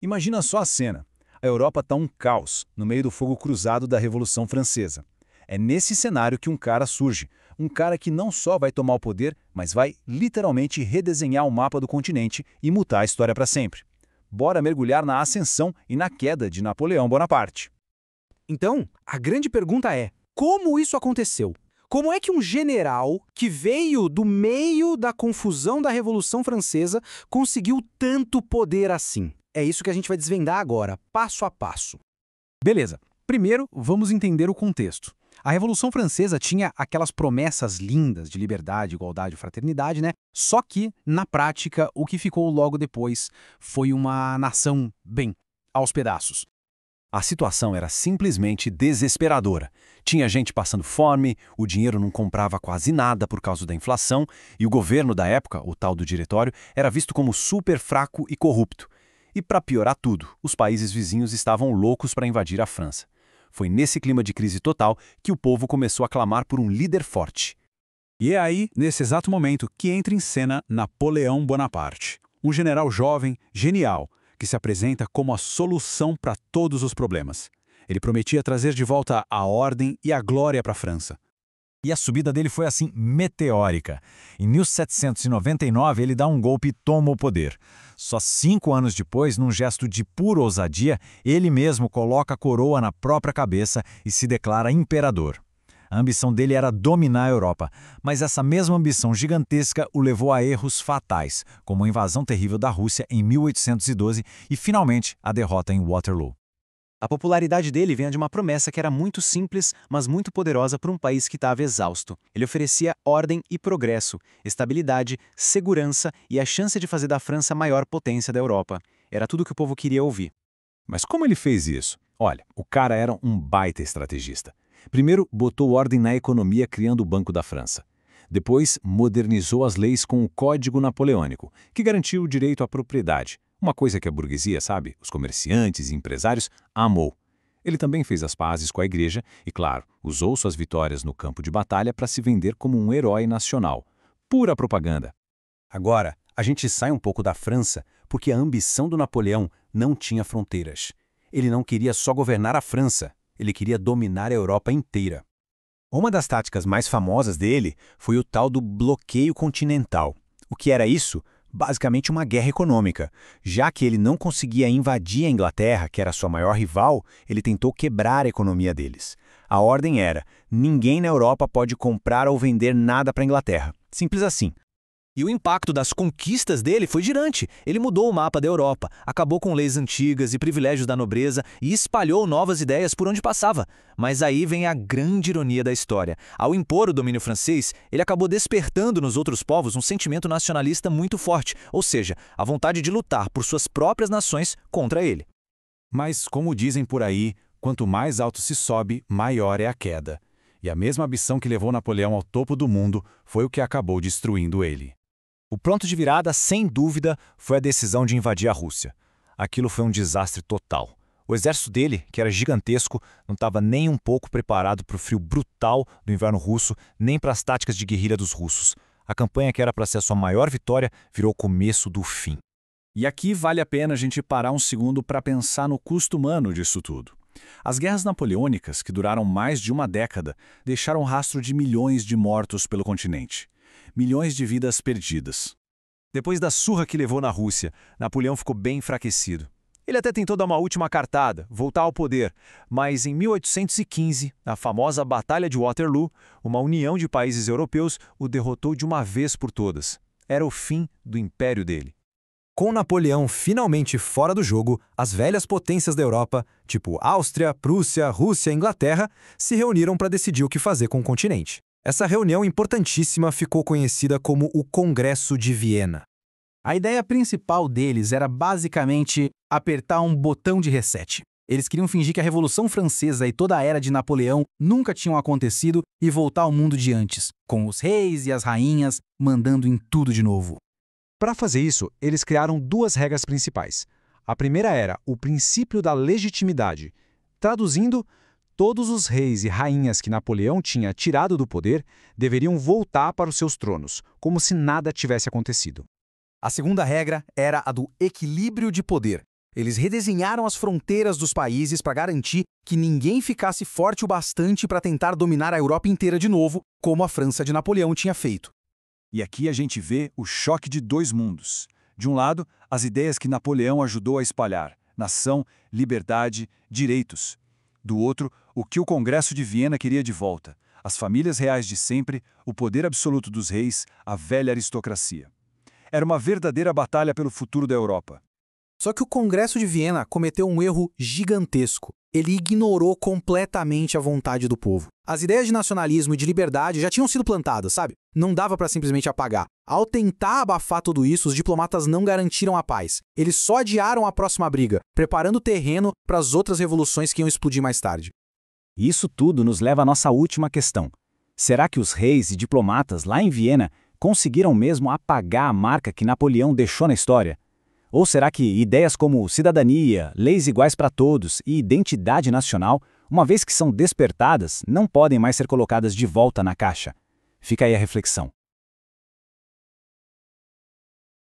Imagina só a cena. A Europa está um caos, no meio do fogo cruzado da Revolução Francesa. É nesse cenário que um cara surge. Um cara que não só vai tomar o poder, mas vai literalmente redesenhar o mapa do continente e mutar a história para sempre. Bora mergulhar na ascensão e na queda de Napoleão Bonaparte. Então, a grande pergunta é: como isso aconteceu? Como é que um general que veio do meio da confusão da Revolução Francesa conseguiu tanto poder assim? É isso que a gente vai desvendar agora, passo a passo. Beleza. Primeiro, vamos entender o contexto. A Revolução Francesa tinha aquelas promessas lindas de liberdade, igualdade e fraternidade, né? Só que, na prática, o que ficou logo depois foi uma nação, bem, aos pedaços. A situação era simplesmente desesperadora. Tinha gente passando fome, o dinheiro não comprava quase nada por causa da inflação, e o governo da época, o tal do diretório, era visto como super fraco e corrupto. E para piorar tudo, os países vizinhos estavam loucos para invadir a França. Foi nesse clima de crise total que o povo começou a clamar por um líder forte. E é aí, nesse exato momento, que entra em cena Napoleão Bonaparte. Um general jovem, genial, que se apresenta como a solução para todos os problemas. Ele prometia trazer de volta a ordem e a glória para a França. E a subida dele foi assim, meteórica. Em 1799, ele dá um golpe e toma o poder. Só 5 anos depois, num gesto de pura ousadia, ele mesmo coloca a coroa na própria cabeça e se declara imperador. A ambição dele era dominar a Europa, mas essa mesma ambição gigantesca o levou a erros fatais, como a invasão terrível da Rússia em 1812 e, finalmente, a derrota em Waterloo. A popularidade dele vinha de uma promessa que era muito simples, mas muito poderosa para um país que estava exausto. Ele oferecia ordem e progresso, estabilidade, segurança e a chance de fazer da França a maior potência da Europa. Era tudo que o povo queria ouvir. Mas como ele fez isso? Olha, o cara era um baita estrategista. Primeiro, botou ordem na economia criando o Banco da França. Depois, modernizou as leis com o Código Napoleônico, que garantiu o direito à propriedade. Uma coisa que a burguesia, sabe, os comerciantes e empresários, amou. Ele também fez as pazes com a igreja e, claro, usou suas vitórias no campo de batalha para se vender como um herói nacional. Pura propaganda. Agora, a gente sai um pouco da França porque a ambição do Napoleão não tinha fronteiras. Ele não queria só governar a França, ele queria dominar a Europa inteira. Uma das táticas mais famosas dele foi o tal do bloqueio continental. O que era isso? Basicamente uma guerra econômica. Já que ele não conseguia invadir a Inglaterra, que era sua maior rival, ele tentou quebrar a economia deles. A ordem era: ninguém na Europa pode comprar ou vender nada para a Inglaterra. Simples assim. E o impacto das conquistas dele foi gigante. Ele mudou o mapa da Europa, acabou com leis antigas e privilégios da nobreza e espalhou novas ideias por onde passava. Mas aí vem a grande ironia da história. Ao impor o domínio francês, ele acabou despertando nos outros povos um sentimento nacionalista muito forte, ou seja, a vontade de lutar por suas próprias nações contra ele. Mas, como dizem por aí, quanto mais alto se sobe, maior é a queda. E a mesma ambição que levou Napoleão ao topo do mundo foi o que acabou destruindo ele. O ponto de virada, sem dúvida, foi a decisão de invadir a Rússia. Aquilo foi um desastre total. O exército dele, que era gigantesco, não estava nem um pouco preparado para o frio brutal do inverno russo, nem para as táticas de guerrilha dos russos. A campanha que era para ser a sua maior vitória virou o começo do fim. E aqui vale a pena a gente parar um segundo para pensar no custo humano disso tudo. As guerras napoleônicas, que duraram mais de uma década, deixaram um rastro de milhões de mortos pelo continente. Milhões de vidas perdidas. Depois da surra que levou na Rússia, Napoleão ficou bem enfraquecido. Ele até tentou dar uma última cartada, voltar ao poder, mas em 1815, na famosa Batalha de Waterloo, uma união de países europeus o derrotou de uma vez por todas. Era o fim do império dele. Com Napoleão finalmente fora do jogo, as velhas potências da Europa, tipo Áustria, Prússia, Rússia e Inglaterra, se reuniram para decidir o que fazer com o continente. Essa reunião importantíssima ficou conhecida como o Congresso de Viena. A ideia principal deles era basicamente apertar um botão de reset. Eles queriam fingir que a Revolução Francesa e toda a era de Napoleão nunca tinham acontecido e voltar ao mundo de antes, com os reis e as rainhas mandando em tudo de novo. Para fazer isso, eles criaram 2 regras principais. A primeira era o princípio da legitimidade. Traduzindo, todos os reis e rainhas que Napoleão tinha tirado do poder deveriam voltar para os seus tronos, como se nada tivesse acontecido. A segunda regra era a do equilíbrio de poder. Eles redesenharam as fronteiras dos países para garantir que ninguém ficasse forte o bastante para tentar dominar a Europa inteira de novo, como a França de Napoleão tinha feito. E aqui a gente vê o choque de dois mundos. De um lado, as ideias que Napoleão ajudou a espalhar: nação, liberdade, direitos. Do outro, o que o Congresso de Viena queria de volta: as famílias reais de sempre, o poder absoluto dos reis, a velha aristocracia. Era uma verdadeira batalha pelo futuro da Europa. Só que o Congresso de Viena cometeu um erro gigantesco. Ele ignorou completamente a vontade do povo. As ideias de nacionalismo e de liberdade já tinham sido plantadas, sabe? Não dava para simplesmente apagar. Ao tentar abafar tudo isso, os diplomatas não garantiram a paz. Eles só adiaram a próxima briga, preparando o terreno para as outras revoluções que iam explodir mais tarde. Isso tudo nos leva à nossa última questão. Será que os reis e diplomatas lá em Viena conseguiram mesmo apagar a marca que Napoleão deixou na história? Ou será que ideias como cidadania, leis iguais para todos e identidade nacional, uma vez que são despertadas, não podem mais ser colocadas de volta na caixa? Fica aí a reflexão.